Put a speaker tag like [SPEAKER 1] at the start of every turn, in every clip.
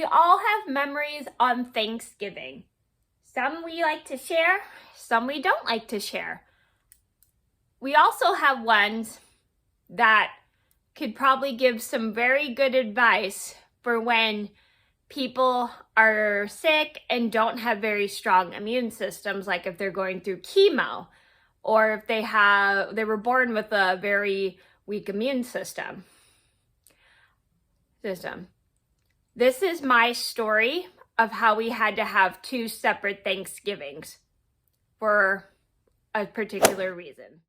[SPEAKER 1] We all have memories on Thanksgiving. Some we like to share, some we don't like to share. We also have ones that could probably give some very good advice for when people are sick and don't have very strong immune systems, like if they're going through chemo or if they were born with a very weak immune system. This is my story of how we had to have 2 separate Thanksgivings for a particular reason.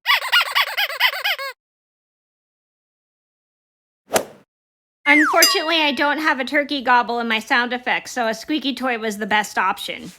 [SPEAKER 1] Unfortunately, I don't have a turkey gobble in my sound effects, so a squeaky toy was the best option.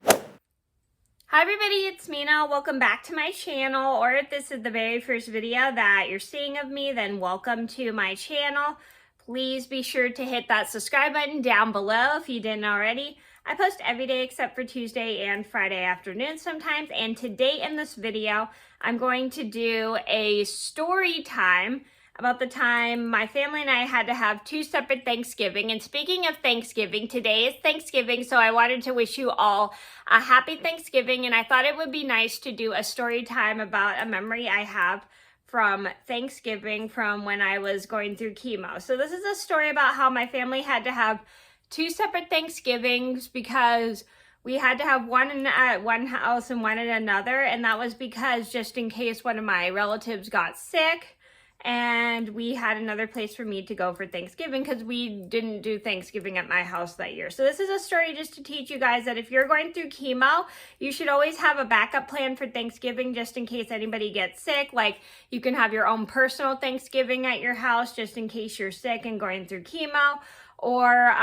[SPEAKER 1] Hi everybody, it's Mena. Welcome back to my channel, or if this is the very first video that you're seeing of me, then welcome to my channel. Please be sure to hit that subscribe button down below if you didn't already. I post every day except for Tuesday and Friday afternoons sometimes, and today in this video, I'm going to do a story time about the time my family and I had to have 2 separate Thanksgiving. And speaking of Thanksgiving, today is Thanksgiving, so I wanted to wish you all a happy Thanksgiving, and I thought it would be nice to do a story time about a memory I have from Thanksgiving from when I was going through chemo. So this is a story about how my family had to have 2 separate Thanksgivings because we had to have one at one house and one at another, and that was because just in case one of my relatives got sick, and we had another place for me to go for Thanksgiving because we didn't do Thanksgiving at my house that year. So this is a story just to teach you guys that if you're going through chemo, you should always have a backup plan for Thanksgiving just in case anybody gets sick. Like you can have your own personal Thanksgiving at your house just in case you're sick and going through chemo, or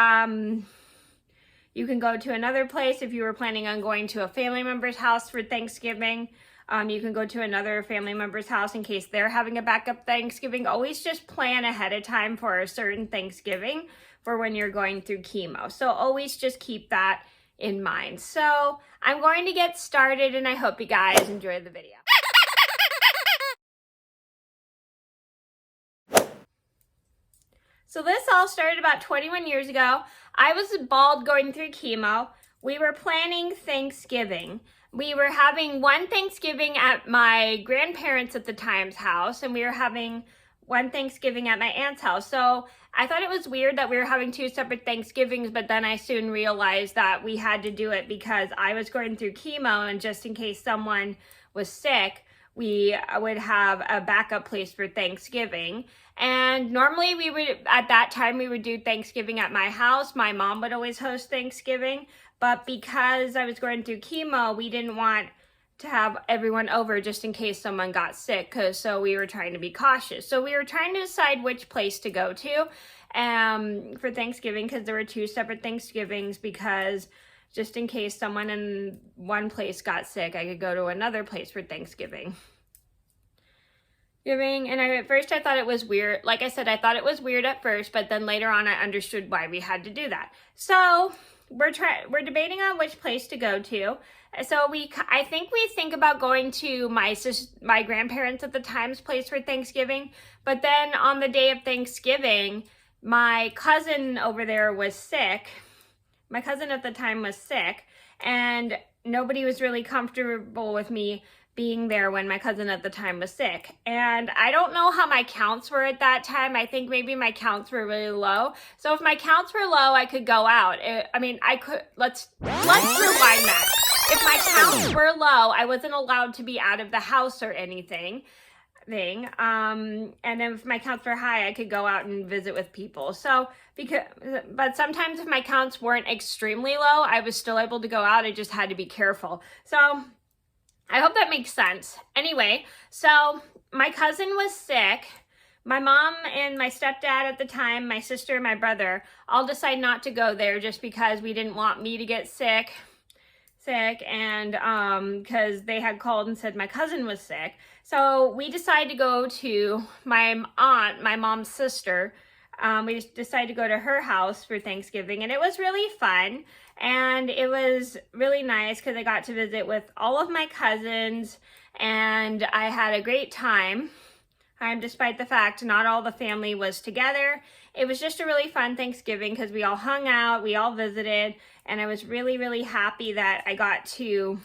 [SPEAKER 1] you can go to another place if you were planning on going to a family member's house for Thanksgiving. You can go to another family member's house in case they're having a backup Thanksgiving. Always just plan ahead of time for a certain Thanksgiving for when you're going through chemo. So always just keep that in mind. So I'm going to get started, and I hope you guys enjoy the video. So this all started about 21 years ago. I was bald going through chemo. We were planning Thanksgiving. We were having one Thanksgiving at my grandparents' at the time's house, and we were having one Thanksgiving at my aunt's house. So I thought it was weird that we were having 2 separate Thanksgivings, but then I soon realized that we had to do it because I was going through chemo, and just in case someone was sick, we would have a backup place for Thanksgiving. And normally at that time, we would do Thanksgiving at my house. My mom would always host Thanksgiving. But because I was going through chemo, we didn't want to have everyone over just in case someone got sick, so we were trying to be cautious. So we were trying to decide which place to go to for Thanksgiving, because there were 2 separate Thanksgivings, because just in case someone in one place got sick, I could go to another place for Thanksgiving. And at first I thought it was weird. Like I said, I thought it was weird at first, but then later on I understood why we had to do that. So we're debating on which place to go to. So I think we think about going to my grandparents at the time's place for Thanksgiving. But then on the day of Thanksgiving, my cousin over there was sick. My cousin at the time was sick, and nobody was really comfortable with me being there when my cousin at the time was sick. And I don't know how my counts were at that time. I think maybe my counts were really low. So if my counts were low, I could go out. Let's rewind that. If my counts were low, I wasn't allowed to be out of the house or anything. And if my counts were high, I could go out and visit with people. But sometimes if my counts weren't extremely low, I was still able to go out. I just had to be careful. So I hope that makes sense. Anyway, so my cousin was sick. My mom and my stepdad at the time, my sister and my brother, all decided not to go there just because we didn't want me to get sick, and because they had called and said my cousin was sick. So we decided to go to my aunt, my mom's sister. We just decided to go to her house for Thanksgiving, and it was really fun. And it was really nice because I got to visit with all of my cousins, and I had a great time. Despite the fact not all the family was together, it was just a really fun Thanksgiving because we all hung out, we all visited, and I was really, really happy that I got to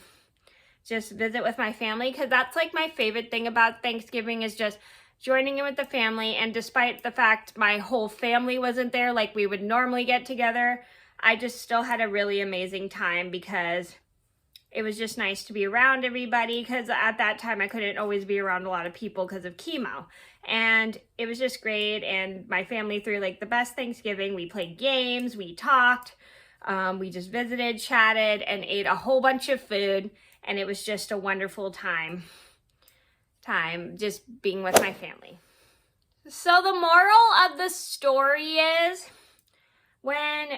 [SPEAKER 1] just visit with my family, because that's like my favorite thing about Thanksgiving is just joining in with the family. And despite the fact my whole family wasn't there like we would normally get together, I just still had a really amazing time because it was just nice to be around everybody, because at that time I couldn't always be around a lot of people because of chemo. And it was just great, and my family threw like the best Thanksgiving. We played games, we talked, we just visited, chatted, and ate a whole bunch of food, and it was just a wonderful time just being with my family. So the moral of the story is, when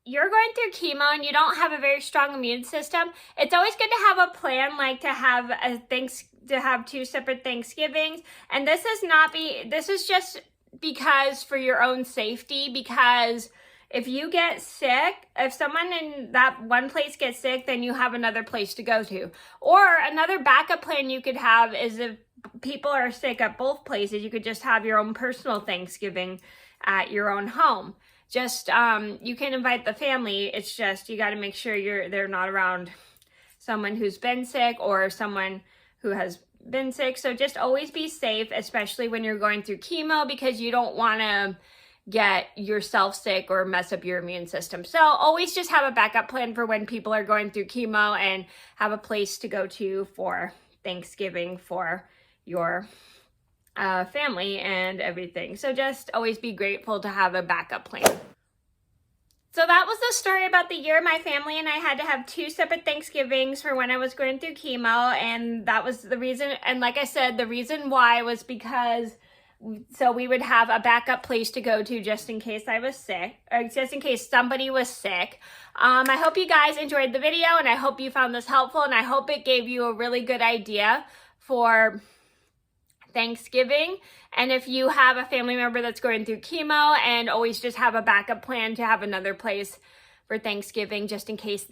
[SPEAKER 1] you're going through chemo and you don't have a very strong immune system, it's always good to have a plan, like to have 2 separate Thanksgivings. And this is just because for your own safety, because if you get sick, if someone in that one place gets sick, then you have another place to go to. Or another backup plan you could have is, if people are sick at both places, you could just have your own personal Thanksgiving at your own home. Just, you can invite the family. It's just, you got to make sure they're not around someone who's been sick or someone who has been sick. So just always be safe, especially when you're going through chemo, because you don't want to get yourself sick or mess up your immune system. So always just have a backup plan for when people are going through chemo, and have a place to go to for Thanksgiving for your family and everything. So just always be grateful to have a backup plan. So that was the story about the year my family and I had to have 2 separate Thanksgivings for when I was going through chemo. And that was the reason. And like I said, the reason why was because so we would have a backup place to go to just in case I was sick, or just in case somebody was sick. I hope you guys enjoyed the video, and I hope you found this helpful, and I hope it gave you a really good idea for Thanksgiving. And if you have a family member that's going through chemo, and always just have a backup plan to have another place for Thanksgiving just in case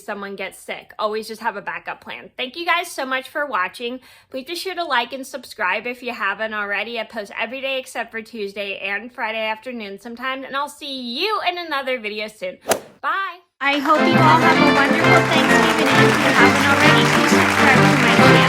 [SPEAKER 1] someone gets sick. Always just have a backup plan. Thank you guys so much for watching. Please be sure to like and subscribe if you haven't already. I post every day except for Tuesday and Friday afternoon sometimes, and I'll see you in another video soon. Bye. I hope you all have a wonderful Thanksgiving, and if you haven't already, please subscribe to my channel.